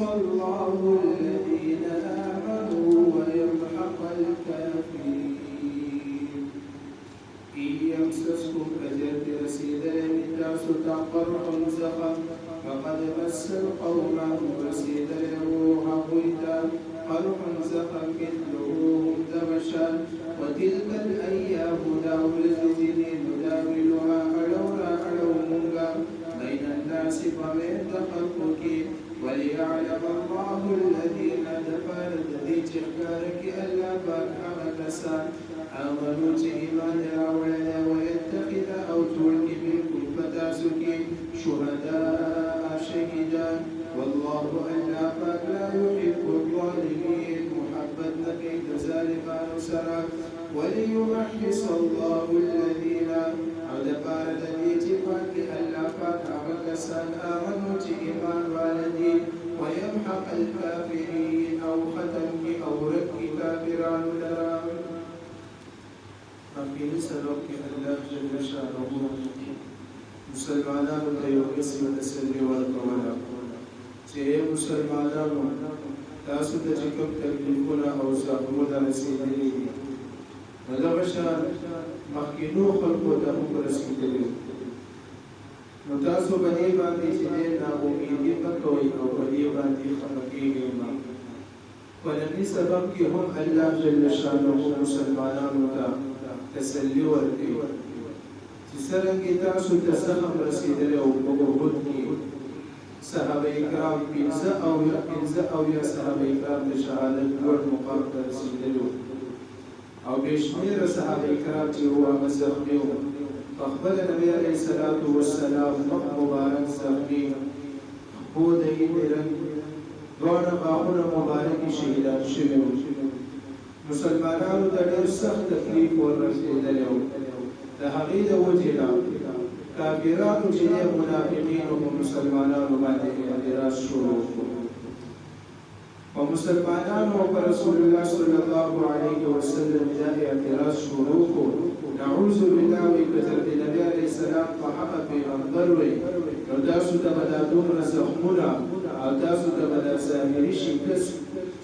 الله الذين آمنوا ويمحق الكافرين إن يمسسكم كجد رسيد من تاسو قرح زخم فقد مس القوم رسيد له حقيتا قرح زخم مثله دمشا وتلك الأيام نداولها ألومها بين الناس فمن تخلقك وليعلم الله الذين دفرت ذي جهارك ألا باك نسان آمنوا إيمان راولا ويتخذ أو تلك منكم فتاسك شهداء شهيدا والله ألا باك لا يحب الظالمين محبت لكي ذلك نسرا وليمحص الله الذين عدبار الذي تفاك ألا باك عمكسان آمنوا إيمان والدي ويمحق الكافرين أو ختمك أو رك كافران لرام أمين سلوك الله جل شانه مسلمانان تيوكسي وتسلي والقولا چه مسلمانانو تاسو ته چې کوم تکلیفونه او زحمتونه رسېدلي دي نو دغه شان مخکینو خلکو ته هم رسېدلي نو تاسو په دې باندې چې ناامیدي مه کوئ او په دې باندې خفه کېږئ مه په دې سبب کې هم الله جل شانه مسلمانانو ته تسلي ورکوي چې څرنګه تاسو ته زخم رسېدلی او په احد کې صحابه کرام پنځه او یا صحابه کرام د شهادت لوړ مقام ته رسېدلي او بې شمېره صحابه کرام چې وو هغه زخمي وو په خپله نبي علیه الصلاة والسلام مخ مبارک زخمي خو د یې رنګ دواړه غاښونه مبارکې شهیدان شوي وو مسلمانانو ته ډېر سخت تکلیف وررسېدلی و د هغې د وجې نه کافرانو چې دی منافقینو په مسلمانانو باندې اعتراض شروع کړو په مسلمانانو او په رسول الله صلی الله علیه وسلم دا اعتراض شروع کړو نعوذ بالله وایي که تر د نبي علیه السلام په حقه پیغمبر وایي نو تاسو ته به دا دومره زخمونه او تاسو ته به دا ظاهري شکست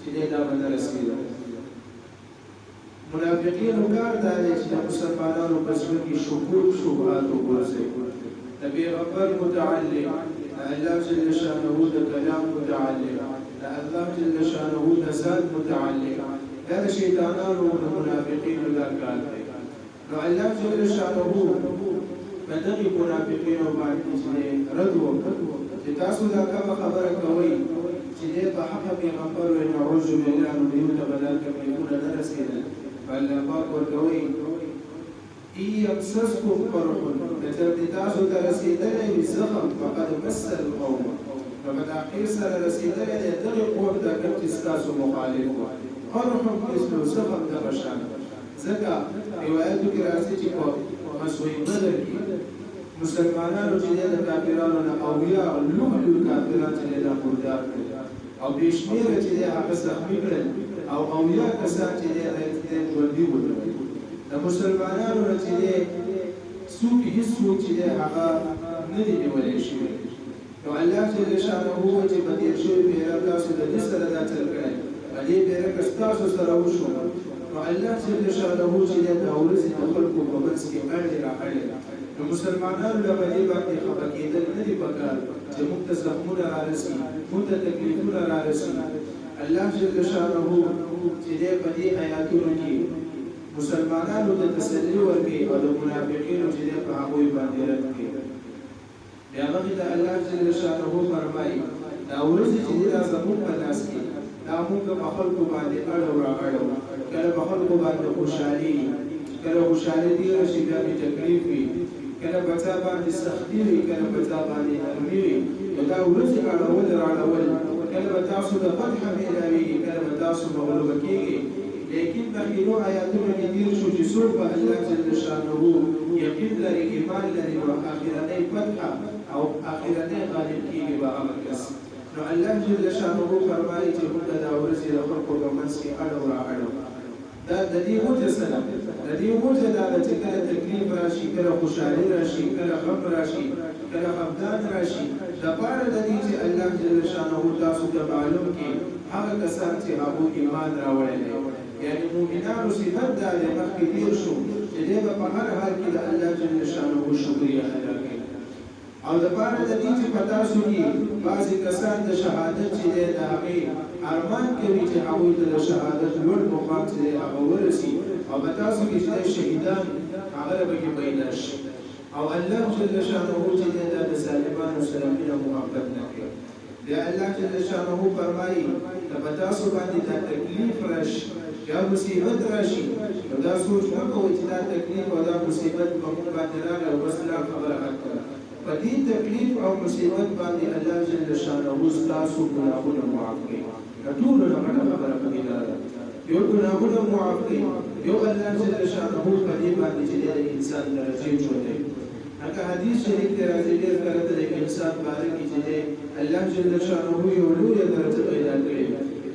چې دی دا به نه رسېده منافقینو کار دا دی چې د مسلمانانو په زړه کې شکوک شبهات وګرځوي د پیغمبر متعلق د الله جل شانه د کلام متعلق د الله جل شانه د ذات متعلق دا د شیطانانو او د منافقینو دا کار دی نو الله جل شانه په دغې منافقینو باندې چې رد وکړ چې تاسو دا کومه خبره کوئ چې دی په حقه پیغمبر وایي نعوذ بالله نو دیو ته به دا تکلیفونه نه رسېدل الله پاک ورکوي إن يمسسكم قرح كتر تاسو ته رسېدلی وي زخم فقد مس القوم نو په تحقیق سره رسېدلی دی دغې قوم ته کوم چې ستاسو مخالف وو قرح مثل زخم دغه شان ځکه روایتو کې راځي چې په غزوه بدر کې مسلمانانو چې د کافرانو نه اویا لوی کافران چې د مردار کړل او بې شمېره چې هغه زخمي کړل او اویا کسان چې د ژوندي ودرول د مسلمانانو نه چې څوک هېڅ څوک چې هغه نه دي نیولی شوي نو الله جل شانه ووایي چې په تېر شوي بیرغ تاسو د دې سره دا چل کړی په دې بیرغ ستاسو سره وشو نو الله جل شانه چې دا ورځې د خلکو په منځ کې اړې رااړې نو مسلمانانو له په دې باندې خفه کېدل نه دي پکار چې موږ ته زخمونه رارسي موږ ته تکلیفونه رارسي الله جل شانه چې دی په دې آیاتونو کې مسلمانانو ته تسلي ورکوي او د منافقینو چې دی په هغوی باندې رد کوي بیا مخکې ته الله جل شانه فرمایي دا ورځې چې دی دا زموږ په لاس کې دا موږ په خلکو باندې اړو رااړو کله په خلکو باندې خوشحالي کله خوشحالي ډېره شي بیا پرې تکلیف وي کله په چا باندې سختي وي کله په چا باندې نرمي وي نو دا ورځې اړول راړول کله به تاسو د فتح میلاویږي کله به تاسو مغلوبه کېږي لیکن مخکینو آیاتونو کې تېر شو چې څوک به الله جل شانه یقین لري ایمان لري او آخرنۍ فتح او آخرنۍ غالب کېږي به هغه کس نو الله جل شانه فرمایي چې موږ دا ورځې د خلکو په منځ کې اړو رااړو دا د دې وجه سره د دې وجه دا ده چې کله تکلیف راشي کله خوشحالي راشي کله غم راشي کله خفګان راشي دپاره د دې چې الله جل شانه تاسو ته معلوم کړي هغه کسان چې هغوی ایمان راوړی دی یعنې مؤمنانو صفت دا دی مخکې تېر شو چې دی به په هر حال کې د الله جل شانه شکریه ادا کوي او دپاره د دې چې په تاسو کې بعضې کسان د شهادت چې دی د هغې ارمان کوي چې هغوی ته د شهادت لوړ مقام چې دی هغه ورسي او په تاسو کې چې دی شهیدان هغه به کې پیدا شي او الله جل شانه چې دی دا د ظالمانو سره مینه محبت نه کوي بیا الله جل شانه فرمایي که په تاسو باندې دا تکلیف راشي یا مصیبت راشي نو دا سوچ مه کوئ چې دا تکلیف او دا مصیبت په موږ باندې راغی او بس لا خبره ختمه په دې تکلیف او مصیبت باندې الله جل شانه ستاسو ګناهونه معاف کوي ټولو نه غټه خبره په دې دا ده یو ګناهونه معاف کوي یو الله جل شانه په دې باندې چې د انسان درجې جوړوي هغه حدیث شریف کې راځي ډېر کله د انسان باره کې چې الله جل شانه یو لوی درجه پیدا کړي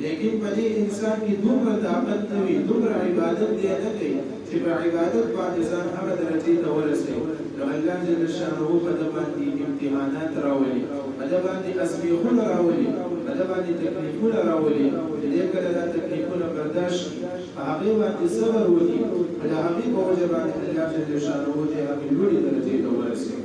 لیکن په دې انسان کې دومره طاقت نه وي دومره عبادت دی نه کوي چې په عبادت باندې ځان هغه درجې ته ورسوي نو الله جل شانه په دې باندې امتحانات راولي په دې باندې ازمیښتونه راولي په دې باندې تکلیفونه راولي چې دې کله دا تکلیفونه برداشت په هغې باندې صبر وکړي په د هغې په وجه باندې الله جل شانه دې هغې لوړې درجې ته ورسوي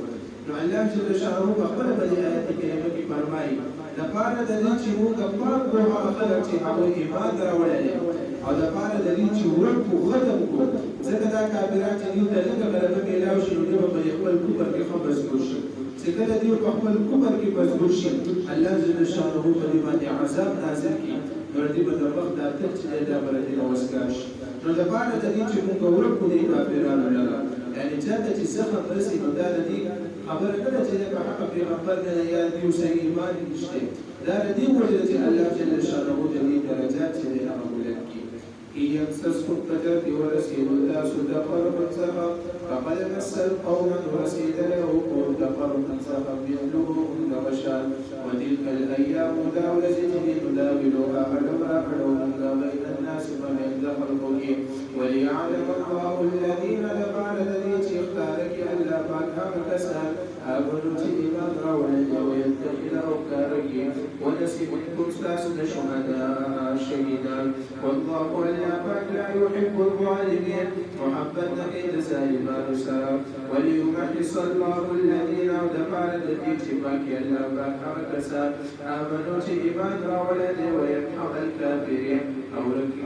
نو الله جل شانه په خپله په دې آیت کریمه کې فرمایي دپاره د دې چې موږ پاک کړو هغه خلک چې هغوی ایمان راوړی دی او دپاره د دې چې ورک کړو ختم کړو ځکه دا کافران چې دوی ته لږه غلبه میلاو شي نو دوی به په خپل کفر کې ښه مضبوط شي چې کله دوی په خپل کفر کې مضبوط شي الله جل شانه په دې باندې عذاب نازل کړي نو دوی به د وخت دا تل چې دی دا به له دې نه وسکار شي نو دپاره د دې چې موږ ورک کړو دې کافرانو لره یعنې چاته چې زخم رسي نو دا د دې خبره نه ده چې په حق پیغمبر نه یا دوی صحیح ایمان نشته دا د دې وجه چې الله جل شانه د دې درجات چې دی هغه بلند کړي إن يمسسكم قدر ورسيد تاسو د قرب څخه فقد مس القوم ورسيد له قرب قرب څخه مثلهم نبشا وتلك الأيام نداولها بين الناس فمن دخل بهم وليعلم الله الذين لقال الذي اختارك ألا فاكهم كسان آمنوا إيمان رولا ويتقي أفكارك ونسي منكم ساسد شهداء شهيدا والله ألا فاك لا يحب الظالمين محبتنا كيد سالمان سرا وليمحص الله الذين ودفع الذين فاك ألا فاكهم كسان آمنوا إيمان رولا ويمحق الكافرين أو لك